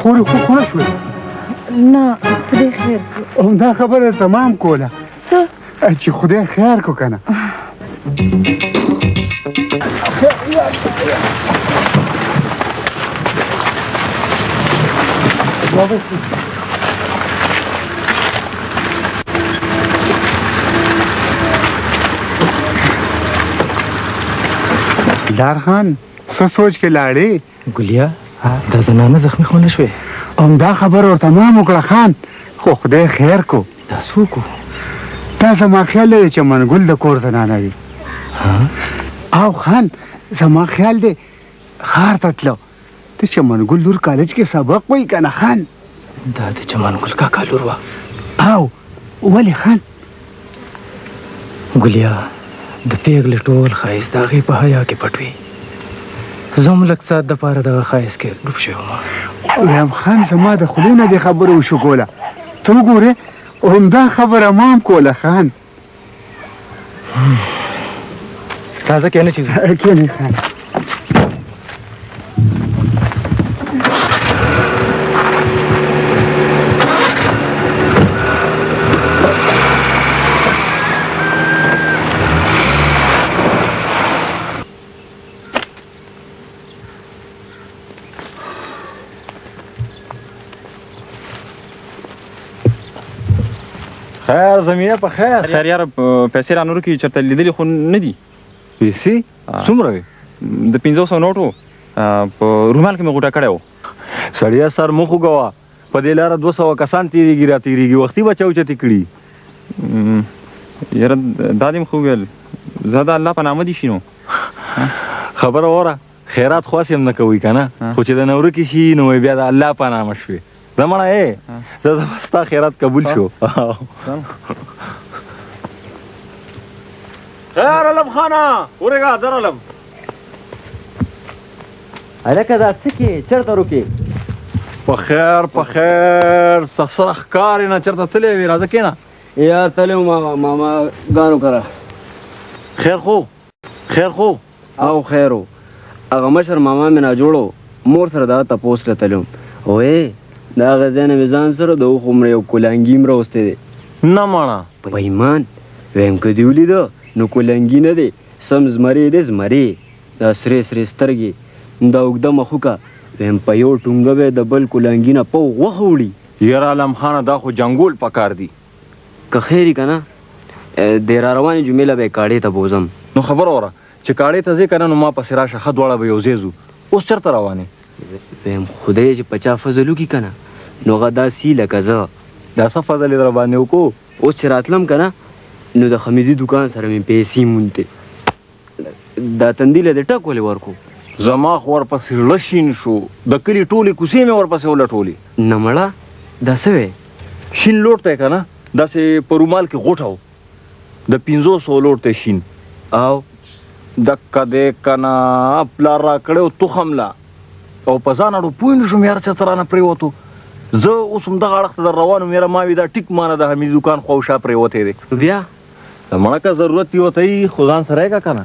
خورې خو نه شوې؟ نه خدای خیر همدا خبره تمام کوله څه چې خدای خیر کو که نه. لار خان څه سوچ کې لاړې؟ ګلیا دا زنانه زخمي خو نه شوې؟ همدا خبر ورته تمام وکړه خان، خو خدای خیر کو. دا څوک و؟ دا زما خیال دی چې منګل د کور زنانه وي. او خان زما خیال دی ښار ته تله ته چې منګل لور کالج کې سبق وایي که نه خان؟ دا د چمنګل کاکا لور وه. او ولې خان؟ ګلیا د پیغلې ټول ښایست د هغې په حیا کې پټ وي. زه هم لږ ساعت دپاره دغه ښایست کې ډوب شوی وم. ویم خان زما د خولې نه دې خبره وشو کوله، ته وګورې همدا خبره مام کوله خان. راځه کښېنه چې ځو. کښېنئ خان. خیر زمینه په خیر. خیر یاره پیسې را نورو کې چېرته لیدلې خو نه دي. پیسې څومره وې؟ د 500 نوټ و په رومال کې مې غوټه کړی و. سړیه سر مخ وګوه، په دې لاره 200 کسان تېرېږي را تېرېږي، وختي به چوچتې کړي. یاره دا دې م خو وویل زه د الله په نامه دې شي نو خبره وره خیرات خو هسې هم نه کوئ که نه، خو چې د نورکې شي نو بیا د الله په نامه شوې. زه مړه زه ستا خیرات قبول شو. خیر علم خانه ورېږه در علم. هلکه دا څه کې چېرته روکې؟ په خیر په خیر سره ښکار یې نه چېرته تللی وې، راځه کښېنه. یار تللی وم ماما ګانو کره. خیر خو خیر خو او خیر و هغه مشر ماما مې ناجوړ مور سره دغه تپوس له تللی وم. وې د هغه ځای نه مې ځان سره د اوښ عمره یو کولنګي م راوستی دی. نه مړه په ایمان ویم که دې ولیده نو کولنګي نه دی، سم زمرې دی زمرې، دا سرې سرې سترګې، دا اوږده مخوکه، ویم په یو ټونګه به د بل کولنګي نه په غوښه وړي. یاره علم خانه دا خو جنګول پکار دي. که خیر که نه د را روانې جمعې له به یې کاړې ته بوځم. نو خبره وره چې کاړې ته ځې که نه نو ما پسې راشه، ښه دواړه به یو ځای ځو. اوس چېرته روانې؟ ویم خدای چې په چا فضل وکړي که نه نو هغه داسې لکه زه. دا څه فضل یې در باندې وکړو؟ اوس چې راتلم که نه نو د حمیدي دوکان سره مې پیسې مونتې، دا تندي له دې ټک ولې ورکو؟ زما خو ورپسې زړه شین شو، د کلي ټولې کوڅې مې ورپسې ولټولې. نه مړه دا څه وی؟ شین لوټ ته یې که نه داسې په رومال کې غوټه و، د 500 لوټ ته شین. او دکه دی که نه پلار را کړی و تخم لا، او په ځان اړو پوه نه شوم یاره چېرته رانه پرېوتو. زه اوس هم دغه اړخ ته در روان وم، یاره ما وي دا ټیک مانه د حمیدي دوکان خواوشا پرېوتی دی. بیا مړه که ضرورت وي ورته یي خو ځان سره یې که نه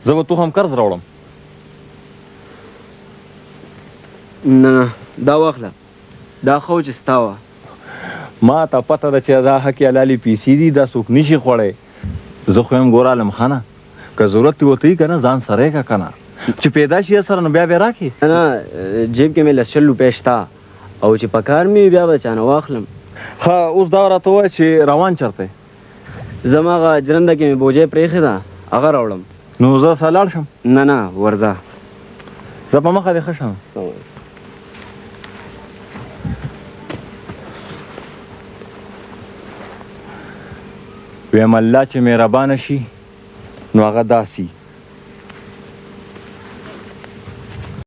زه به تخم قرض راوړم. نه دا واخله، دا خو چې ستا وه. ما ته پته ده چې دا حق حلالې پیسې دي، دا څوک نشي خوړی. زه خو یم ګوره عالم خانه که ضرورت وي ورته یي که نه ځان سره یې که نه چې پیدا شي سره نو بیا بیا راکړې. نه جیب کې مې 100 روپۍ شته او چې په کار مې وي بیا به چانه واخلم. ښه اوس دا راته ووایه چې روان چېرته یې؟ زما هغه جرنده کې مې بوجۍ پرېښې ده هغه راوړم. نو زه سره لاړ شم؟ نه نه ورځه زه په مخه دې ښه شم. ویم الله چې مهربانه شي نو هغه داسي